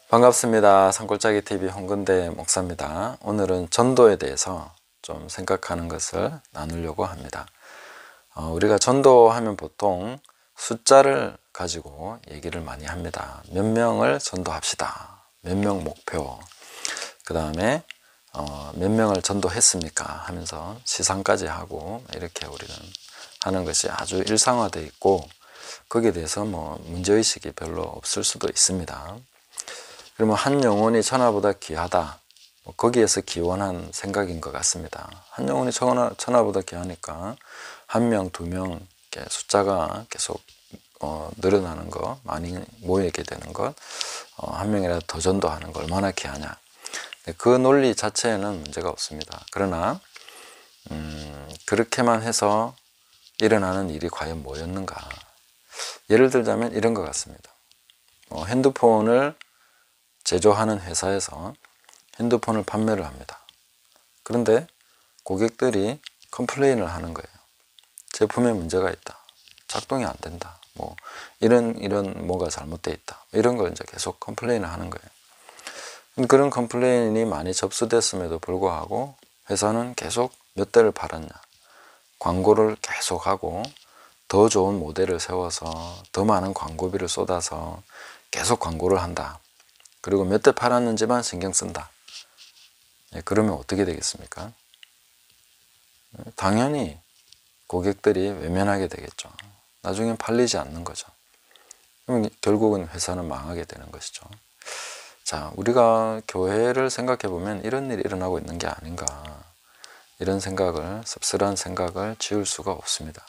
반갑습니다. 산골짜기 TV 홍근대 목사입니다. 오늘은 전도에 대해서 좀 생각하는 것을 나누려고 합니다. 우리가 전도하면 보통 숫자를 가지고 얘기를 많이 합니다. 몇 명을 전도합시다. 몇 명 목표. 그 다음에 몇 명을 전도했습니까? 하면서 시상까지 하고 이렇게 우리는 하는 것이 아주 일상화되어 있고 거기에 대해서 문제의식이 별로 없을 수도 있습니다. 그러면 한 영혼이 천하보다 귀하다. 거기에서 기원한 생각인 것 같습니다. 한 영혼이 천하보다 귀하니까 한 명, 두 명 숫자가 계속 늘어나는 것, 많이 모이게 되는 것, 한 명이라도 더 전도하는 것 얼마나 귀하냐. 그 논리 자체에는 문제가 없습니다. 그러나 그렇게만 해서 일어나는 일이 과연 뭐였는가. 예를 들자면 이런 것 같습니다. 핸드폰을 제조하는 회사에서 핸드폰을 판매를 합니다. 그런데 고객들이 컴플레인을 하는 거예요. 제품에 문제가 있다. 작동이 안 된다. 이런 뭐가 잘못되어 있다. 이런 걸 이제 계속 컴플레인을 하는 거예요. 그런 컴플레인이 많이 접수됐음에도 불구하고 회사는 계속 몇 대를 팔았냐. 광고를 계속하고 더 좋은 모델을 세워서 더 많은 광고비를 쏟아서 계속 광고를 한다. 그리고 몇 대 팔았는지만 신경 쓴다. 그러면 어떻게 되겠습니까? 당연히 고객들이 외면하게 되겠죠. 나중엔 팔리지 않는 거죠. 그러면 결국은 회사는 망하게 되는 것이죠. 자, 우리가 교회를 생각해 보면 이런 일이 일어나고 있는 게 아닌가. 이런 생각을, 씁쓸한 생각을 지울 수가 없습니다.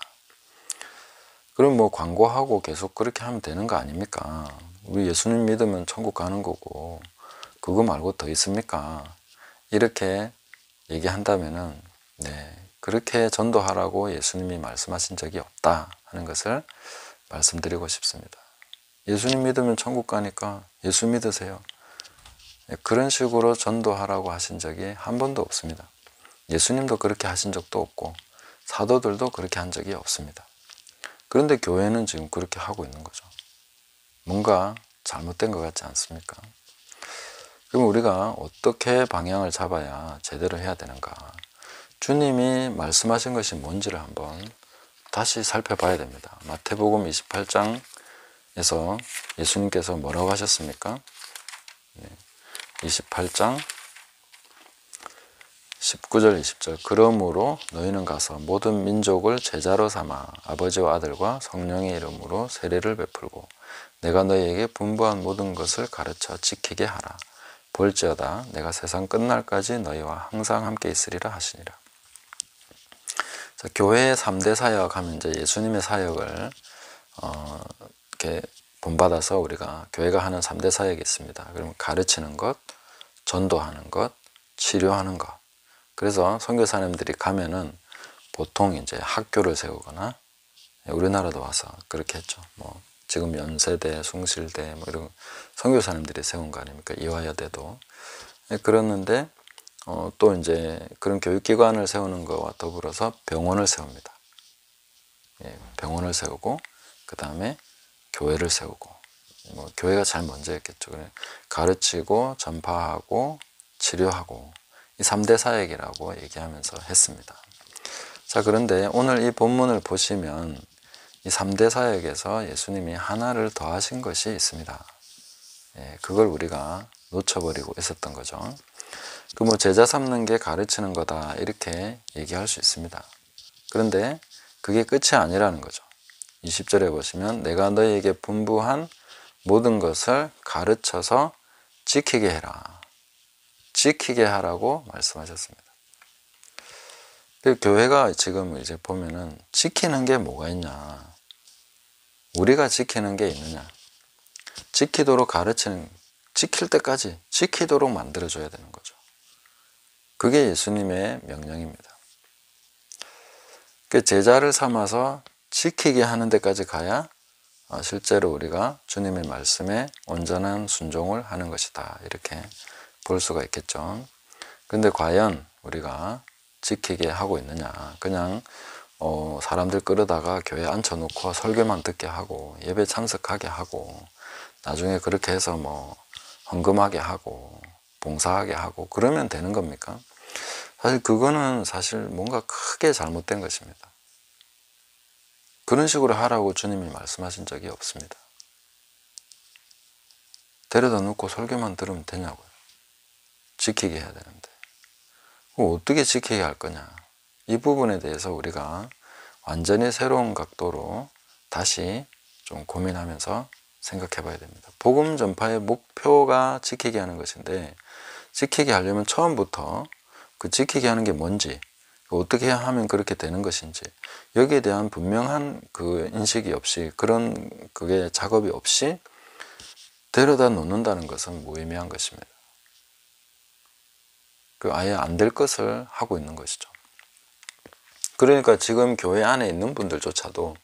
그럼 광고하고 계속 그렇게 하면 되는 거 아닙니까? 우리 예수님 믿으면 천국 가는 거고 그거 말고 더 있습니까? 이렇게 얘기한다면은 그렇게 전도하라고 예수님이 말씀하신 적이 없다 하는 것을 말씀드리고 싶습니다. 예수님 믿으면 천국 가니까 예수 믿으세요. 그런 식으로 전도하라고 하신 적이 한 번도 없습니다. 예수님도 그렇게 하신 적도 없고 사도들도 그렇게 한 적이 없습니다. 그런데 교회는 지금 그렇게 하고 있는 거죠. 뭔가 잘못된 것 같지 않습니까? 그럼 우리가 어떻게 방향을 잡아야 제대로 해야 되는가? 주님이 말씀하신 것이 뭔지를 한번 다시 살펴봐야 됩니다. 마태복음 28장에서 예수님께서 뭐라고 하셨습니까? 28장 19절 20절 그러므로 너희는 가서 모든 민족을 제자로 삼아 아버지와 아들과 성령의 이름으로 세례를 베풀고 내가 너희에게 분부한 모든 것을 가르쳐 지키게 하라. 볼지어다 내가 세상 끝날까지 너희와 항상 함께 있으리라 하시니라. 자, 교회의 3대 사역 하면 이제 예수님의 사역을 이렇게 본받아서 우리가 교회가 하는 3대 사역이 있습니다. 그러면 가르치는 것, 전도하는 것, 치료하는 것. 그래서 선교사님들이 가면은 보통 이제 학교를 세우거나 우리나라도 와서 그렇게 했죠. 지금 연세대, 숭실대 이런 선교사님들이 세운 거 아닙니까? 이화여대도. 그랬는데 또 이제 그런 교육기관을 세우는 것과 더불어서 병원을 세웁니다. 병원을 세우고 그 다음에 교회를 세우고 교회가 제일 먼저였겠죠. 가르치고 전파하고 치료하고 이 3대 사역이라고 얘기하면서 했습니다. 자, 그런데 오늘 이 본문을 보시면 이 3대 사역에서 예수님이 하나를 더하신 것이 있습니다. 그걸 우리가 놓쳐버리고 있었던 거죠. 제자 삼는 게 가르치는 거다 이렇게 얘기할 수 있습니다. 그런데 그게 끝이 아니라는 거죠. 20절에 보시면 내가 너희에게 분부한 모든 것을 가르쳐서 지키게 해라. 지키게 하라고 말씀하셨습니다. 교회가 지금 이제 보면은 지키는 게 뭐가 있냐? 우리가 지키는 게 있느냐? 지키도록 가르치는, 지킬 때까지 지키도록 만들어줘야 되는 거죠. 그게 예수님의 명령입니다. 제자를 삼아서 지키게 하는 데까지 가야 실제로 우리가 주님의 말씀에 온전한 순종을 하는 것이다. 이렇게 볼 수가 있겠죠. 그런데 과연 우리가 지키게 하고 있느냐? 그냥 사람들 끌어다가 교회에 앉혀놓고 설교만 듣게 하고 예배 참석하게 하고 나중에 그렇게 해서 헌금하게 하고 봉사하게 하고 그러면 되는 겁니까? 사실 그거는 사실 뭔가 크게 잘못된 것입니다. 그런 식으로 하라고 주님이 말씀하신 적이 없습니다. 데려다 놓고 설교만 들으면 되냐고요. 지키게 해야 되는데. 어떻게 지키게 할 거냐. 이 부분에 대해서 우리가 완전히 새로운 각도로 다시 좀 고민하면서 생각해 봐야 됩니다. 복음 전파의 목표가 지키게 하는 것인데, 지키게 하려면 처음부터 그 지키게 하는 게 뭔지, 어떻게 하면 그렇게 되는 것인지, 여기에 대한 분명한 그 인식이 없이, 그런 그게 작업이 없이 데려다 놓는다는 것은 무의미한 것입니다. 그 아예 안 될 것을 하고 있는 것이죠. 그러니까 지금 교회 안에 있는 분들조차도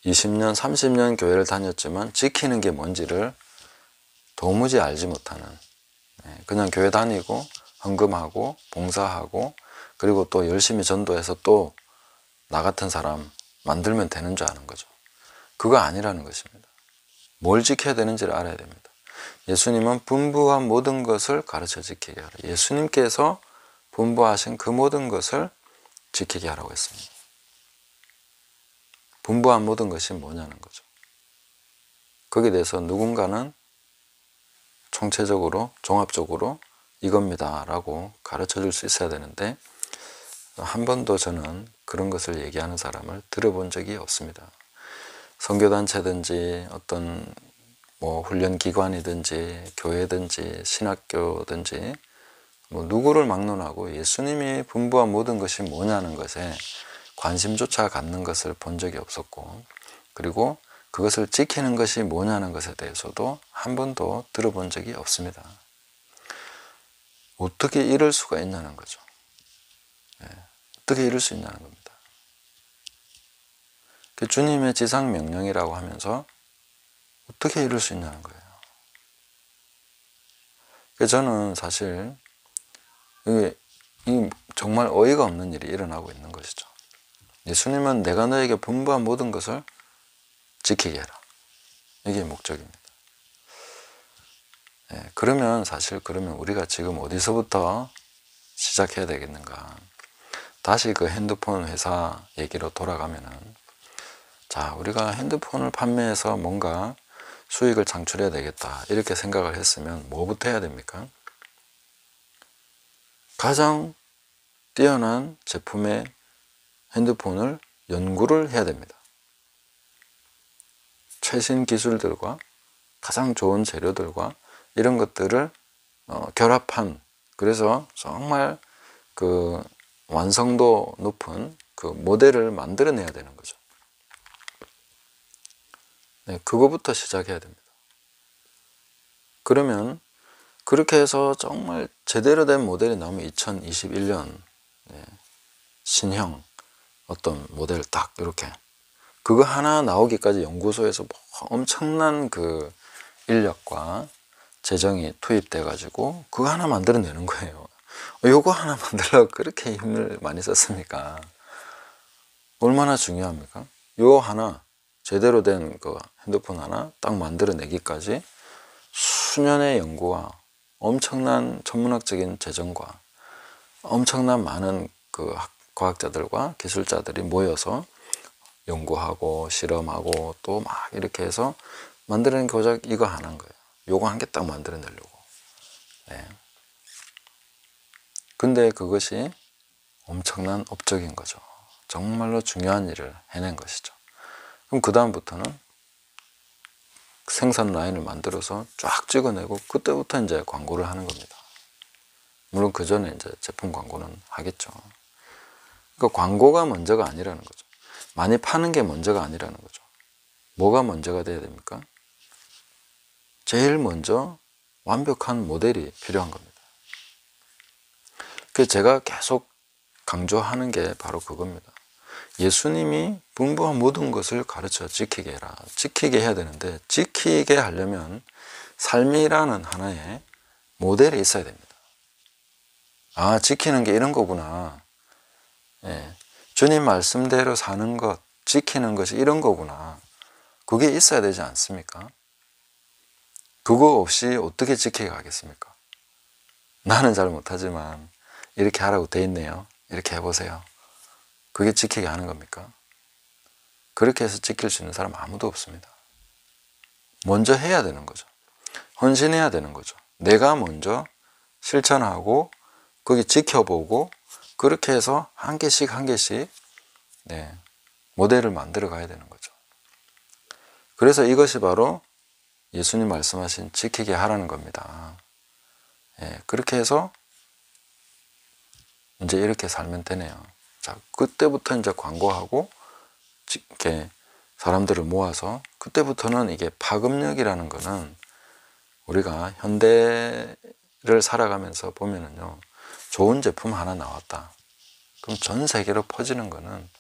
20년, 30년 교회를 다녔지만 지키는 게 뭔지를 도무지 알지 못하는, 그냥 교회 다니고 헌금하고 봉사하고 그리고 또 열심히 전도해서 또 나 같은 사람 만들면 되는 줄 아는 거죠. 그거 아니라는 것입니다. 뭘 지켜야 되는지를 알아야 됩니다. 예수님은 분부한 모든 것을 가르쳐 지키게 하라. 예수님께서 분부하신 그 모든 것을 지키게 하라고 했습니다. 분부한 모든 것이 뭐냐는 거죠. 거기에 대해서 누군가는 총체적으로 종합적으로 이겁니다 라고 가르쳐 줄 수 있어야 되는데, 한 번도 저는 그런 것을 얘기하는 사람을 들어본 적이 없습니다. 선교단체든지 어떤 훈련기관이든지 교회든지 신학교든지 누구를 막론하고 예수님이 분부한 모든 것이 뭐냐는 것에 관심조차 갖는 것을 본 적이 없었고, 그리고 그것을 지키는 것이 뭐냐는 것에 대해서도 한 번도 들어본 적이 없습니다. 어떻게 이럴 수가 있냐는 거죠. 어떻게 이럴 수 있냐는 겁니다. 주님의 지상 명령이라고 하면서 어떻게 이럴 수 있냐는 거예요. 저는 사실 이 정말 어이가 없는 일이 일어나고 있는 것이죠. 예수님은 내가 너에게 분부한 모든 것을 지키게 해라. 이게 목적입니다. 그러면 우리가 지금 어디서부터 시작해야 되겠는가? 다시 그 핸드폰 회사 얘기로 돌아가면은, 자, 우리가 핸드폰을 판매해서 뭔가 수익을 창출해야 되겠다 이렇게 생각을 했으면 뭐부터 해야 됩니까? 가장 뛰어난 제품의 핸드폰을 연구를 해야 됩니다. 최신 기술들과 가장 좋은 재료들과 이런 것들을 결합한, 그래서 정말 그 완성도 높은 그 모델을 만들어내야 되는 거죠. 그거부터 시작해야 됩니다. 그러면 그렇게 해서 정말 제대로 된 모델이 나오면 2021년 신형 어떤 모델 딱 이렇게 그거 하나 나오기까지 연구소에서 엄청난 그 인력과 재정이 투입돼 가지고 그거 하나 만들어내는 거예요. 요거 하나 만들려고 그렇게 힘을 많이 썼습니까? 얼마나 중요합니까? 요 하나 제대로 된 그 핸드폰 하나 딱 만들어내기까지 수년의 연구와 엄청난 천문학적인 재정과 엄청난 많은 그 과학자들과 기술자들이 모여서 연구하고 실험하고 또 막 이렇게 해서 만들어낸 고작 이거 하나인 거예요. 요거 한 개 딱 만들어내려고. 근데 그것이 엄청난 업적인 거죠. 정말로 중요한 일을 해낸 것이죠. 그럼 그 다음부터는 생산 라인을 만들어서 쫙 찍어내고 그때부터 이제 광고를 하는 겁니다. 물론 그 전에 이제 제품 광고는 하겠죠. 그러니까 광고가 먼저가 아니라는 거죠. 많이 파는 게 먼저가 아니라는 거죠. 뭐가 먼저가 돼야 됩니까? 제일 먼저 완벽한 모델이 필요한 겁니다. 그래서 제가 계속 강조하는 게 바로 그겁니다. 예수님이 분부한 모든 것을 가르쳐 지키게 해라. 지키게 해야 되는데 지키게 하려면 삶이라는 하나의 모델이 있어야 됩니다. 아, 지키는 게 이런 거구나. 주님 말씀대로 사는 것, 지키는 것이 이런 거구나. 그게 있어야 되지 않습니까? 그거 없이 어떻게 지키게 가겠습니까? 나는 잘 못하지만 이렇게 하라고 돼 있네요. 이렇게 해보세요. 그게 지키게 하는 겁니까? 그렇게 해서 지킬 수 있는 사람 아무도 없습니다. 먼저 해야 되는 거죠. 헌신해야 되는 거죠. 내가 먼저 실천하고 거기 지켜보고 그렇게 해서 한 개씩 한 개씩 모델을 만들어 가야 되는 거죠. 그래서 이것이 바로 예수님 말씀하신 지키게 하라는 겁니다. 그렇게 해서 이제 이렇게 살면 되네요. 자, 그때부터 이제 광고하고 이렇게 사람들을 모아서 그때부터는 이게 파급력이라는 거는 우리가 현대를 살아가면서 보면은요, 좋은 제품 하나 나왔다. 그럼 전 세계로 퍼지는 거는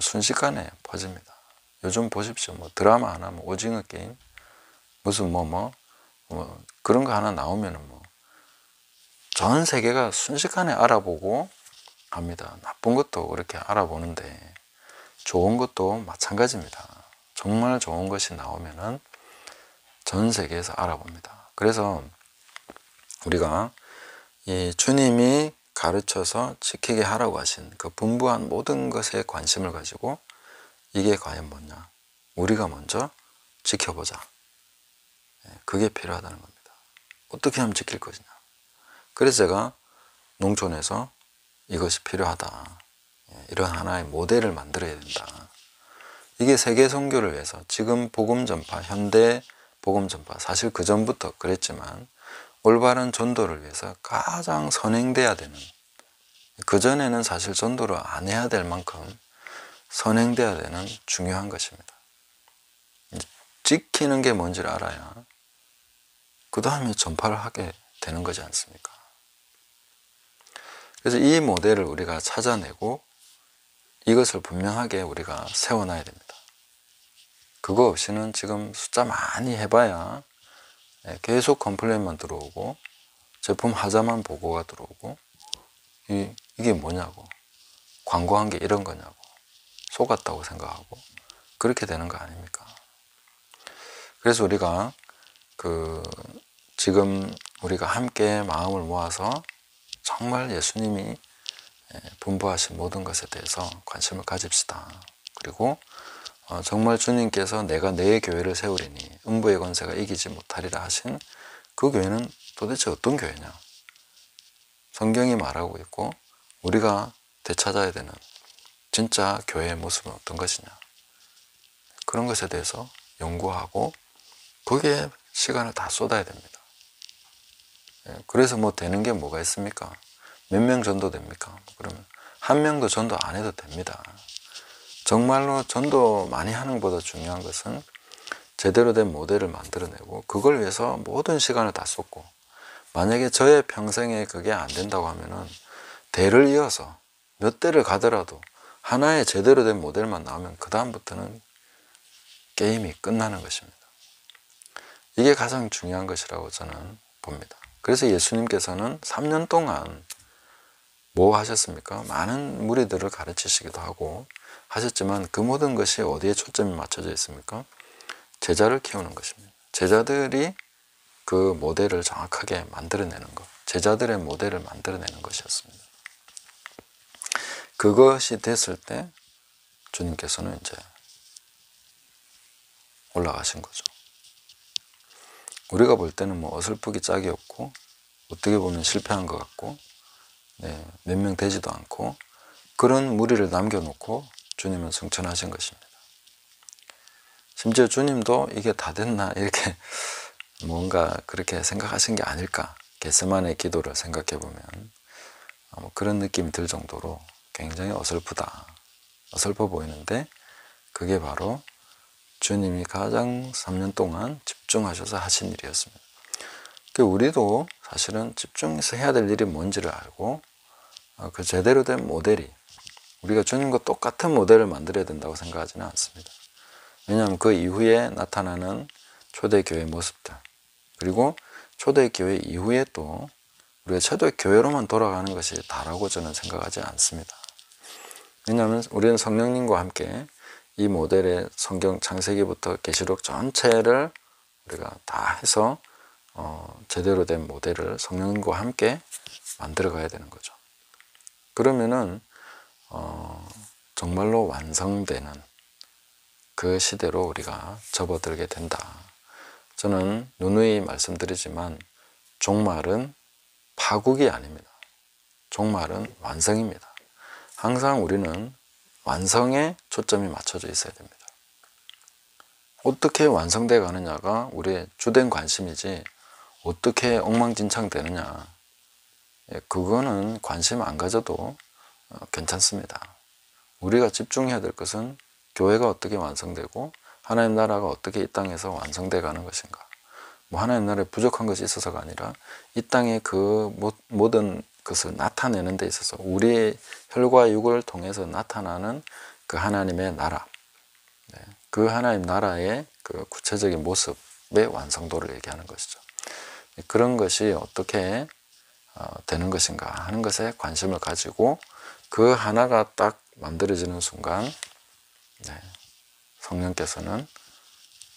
순식간에 퍼집니다. 요즘 보십시오. 뭐 드라마 하나, 뭐 오징어 게임, 무슨 그런 거 하나 나오면은 뭐 전 세계가 순식간에 알아보고 합니다. 나쁜 것도 그렇게 알아보는데 좋은 것도 마찬가지입니다. 정말 좋은 것이 나오면은 전 세계에서 알아봅니다. 그래서 우리가 이 주님이 가르쳐서 지키게 하라고 하신 그 분부한 모든 것에 관심을 가지고 이게 과연 뭐냐? 우리가 먼저 지켜보자. 그게 필요하다는 겁니다. 어떻게 하면 지킬 것이냐? 그래서 제가 농촌에서 이것이 필요하다. 이런 하나의 모델을 만들어야 된다. 이게 세계 선교를 위해서 지금 복음 전파, 현대 복음 전파, 사실 그 전부터 그랬지만 올바른 전도를 위해서 가장 선행돼야 되는, 그전에는 사실 전도를 안 해야 될 만큼 선행돼야 되는 중요한 것입니다. 지키는 게 뭔지를 알아야 그 다음에 전파를 하게 되는 거지 않습니까? 그래서 이 모델을 우리가 찾아내고 이것을 분명하게 우리가 세워놔야 됩니다. 그거 없이는 지금 숫자 많이 해봐야 계속 컴플레인만 들어오고 제품 하자만 보고가 들어오고 이게 뭐냐고, 광고한 게 이런 거냐고, 속았다고 생각하고 그렇게 되는 거 아닙니까? 그래서 우리가 지금 우리가 함께 마음을 모아서 정말 예수님이 분부하신 모든 것에 대해서 관심을 가집시다. 그리고 정말 주님께서 내가 내 교회를 세우리니 음부의 권세가 이기지 못하리라 하신 그 교회는 도대체 어떤 교회냐? 성경이 말하고 있고 우리가 되찾아야 되는 진짜 교회의 모습은 어떤 것이냐? 그런 것에 대해서 연구하고 거기에 시간을 다 쏟아야 됩니다. 그래서 뭐 되는 게 뭐가 있습니까? 몇 명 전도 됩니까? 그러면 한 명도 전도 안 해도 됩니다. 정말로 전도 많이 하는 것보다 중요한 것은 제대로 된 모델을 만들어내고 그걸 위해서 모든 시간을 다 쏟고, 만약에 저의 평생에 그게 안 된다고 하면은 대를 이어서 몇 대를 가더라도 하나의 제대로 된 모델만 나오면 그 다음부터는 게임이 끝나는 것입니다. 이게 가장 중요한 것이라고 저는 봅니다. 그래서 예수님께서는 3년 동안 뭐 하셨습니까? 많은 무리들을 가르치시기도 하고 하셨지만 그 모든 것이 어디에 초점이 맞춰져 있습니까? 제자를 키우는 것입니다. 제자들이 그 모델을 정확하게 만들어내는 것, 제자들의 모델을 만들어내는 것이었습니다. 그것이 됐을 때 주님께서는 이제 올라가신 거죠. 우리가 볼 때는 뭐 어설프기 짝이 없고 어떻게 보면 실패한 것 같고 몇 명 되지도 않고 그런 무리를 남겨놓고 주님은 승천하신 것입니다. 심지어 주님도 이게 다 됐나 이렇게 뭔가 그렇게 생각하신 게 아닐까, 겟세마네 기도를 생각해 보면 그런 느낌이 들 정도로 굉장히 어설프다, 어설퍼 보이는데 그게 바로 주님이 가장 3년 동안 집중하셔서 하신 일이었습니다. 우리도 사실은 집중해서 해야 될 일이 뭔지를 알고 그 제대로 된 모델이, 우리가 주님과 똑같은 모델을 만들어야 된다고 생각하지는 않습니다. 왜냐하면 그 이후에 나타나는 초대교회 모습들, 그리고 초대교회 이후에 또 우리가 초대교회로만 돌아가는 것이 다라고 저는 생각하지 않습니다. 왜냐하면 우리는 성령님과 함께 이 모델의 성경 창세기부터 계시록 전체를 우리가 다 해서 제대로 된 모델을 성령님과 함께 만들어 가야 되는 거죠. 그러면은 정말로 완성되는 그 시대로 우리가 접어들게 된다. 저는 누누이 말씀드리지만 종말은 파국이 아닙니다. 종말은 완성입니다. 항상 우리는 완성에 초점이 맞춰져 있어야 됩니다. 어떻게 완성되어 가느냐가 우리의 주된 관심이지 어떻게 엉망진창 되느냐, 그거는 관심 안 가져도 괜찮습니다. 우리가 집중해야 될 것은 교회가 어떻게 완성되고 하나님 나라가 어떻게 이 땅에서 완성되어 가는 것인가. 뭐 하나님 나라에 부족한 것이 있어서가 아니라 이 땅에 그 모든 것을 나타내는 데 있어서 우리의 혈과 육을 통해서 나타나는 그 하나님의 나라, 그 하나님 나라의 그 구체적인 모습의 완성도를 얘기하는 것이죠. 그런 것이 어떻게 되는 것인가 하는 것에 관심을 가지고 그 하나가 딱 만들어지는 순간 성령께서는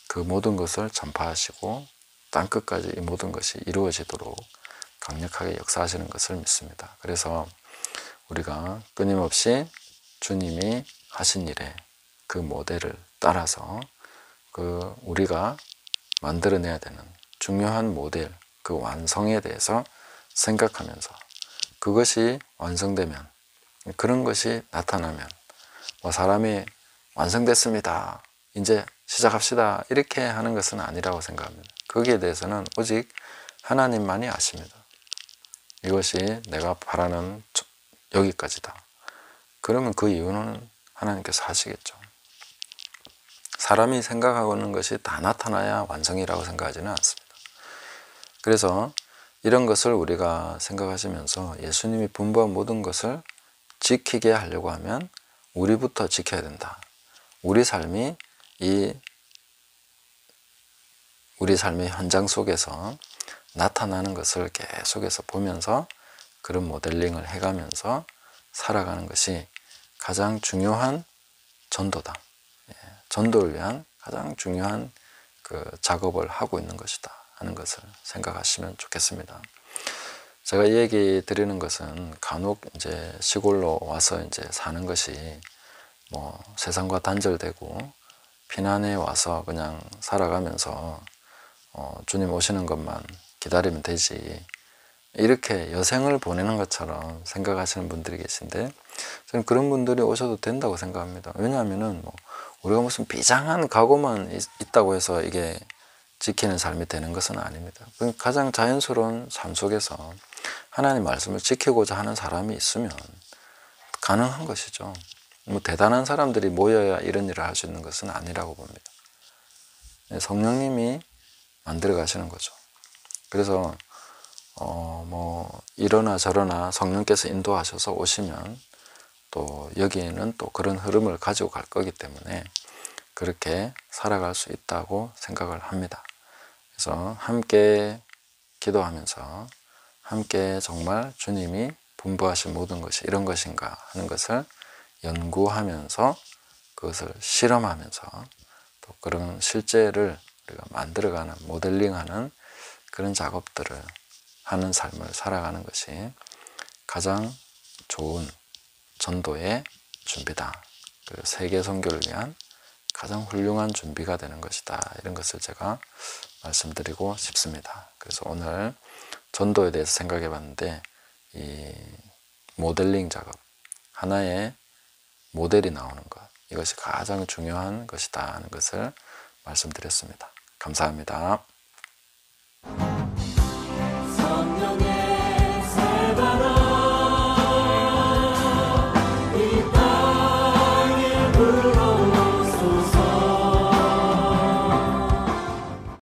그 모든 것을 전파하시고 땅끝까지 이 모든 것이 이루어지도록 강력하게 역사하시는 것을 믿습니다. 그래서 우리가 끊임없이 주님이 하신 일에 그 모델을 따라서 그 우리가 만들어내야 되는 중요한 모델, 그 완성에 대해서 생각하면서 그것이 완성되면, 그런 것이 나타나면 뭐 사람이 완성됐습니다, 이제 시작합시다, 이렇게 하는 것은 아니라고 생각합니다. 거기에 대해서는 오직 하나님만이 아십니다. 이것이 내가 바라는 여기까지다. 그러면 그 이유는 하나님께서 하시겠죠. 사람이 생각하는 것이 다 나타나야 완성이라고 생각하지는 않습니다. 그래서 이런 것을 우리가 생각하시면서 예수님이 분부한 모든 것을 지키게 하려고 하면 우리부터 지켜야 된다. 우리 삶의 현장 속에서 나타나는 것을 계속해서 보면서 그런 모델링을 해가면서 살아가는 것이 가장 중요한 전도다. 전도를 위한 가장 중요한 그 작업을 하고 있는 것이다 하는 것을 생각하시면 좋겠습니다. 제가 이 얘기 드리는 것은 간혹 이제 시골로 와서 이제 사는 것이 뭐 세상과 단절되고 피난에 와서 그냥 살아가면서 주님 오시는 것만 기다리면 되지, 이렇게 여생을 보내는 것처럼 생각하시는 분들이 계신데, 저는 그런 분들이 오셔도 된다고 생각합니다. 왜냐하면은 뭐 우리가 무슨 비장한 각오만 있다고 해서 이게 지키는 삶이 되는 것은 아닙니다. 가장 자연스러운 삶 속에서 하나님 말씀을 지키고자 하는 사람이 있으면 가능한 것이죠. 뭐 대단한 사람들이 모여야 이런 일을 할 수 있는 것은 아니라고 봅니다. 성령님이 만들어 가시는 거죠. 그래서 뭐 이러나 저러나 성령께서 인도하셔서 오시면 또 여기에는 또 그런 흐름을 가지고 갈 거기 때문에 그렇게 살아갈 수 있다고 생각을 합니다. 그래서 함께 기도하면서 함께 정말 주님이 분부하신 모든 것이 이런 것인가 하는 것을 연구하면서 그것을 실험하면서 또 그런 실제를 우리가 만들어가는, 모델링하는 그런 작업들을 하는 삶을 살아가는 것이 가장 좋은 전도의 준비다. 그리고 세계 선교를 위한 가장 훌륭한 준비가 되는 것이다. 이런 것을 제가 말씀드리고 싶습니다. 그래서 오늘 전도에 대해서 생각해 봤는데 이 모델링 작업, 하나의 모델이 나오는 것, 이것이 가장 중요한 것이다 하는 것을 말씀드렸습니다. 감사합니다.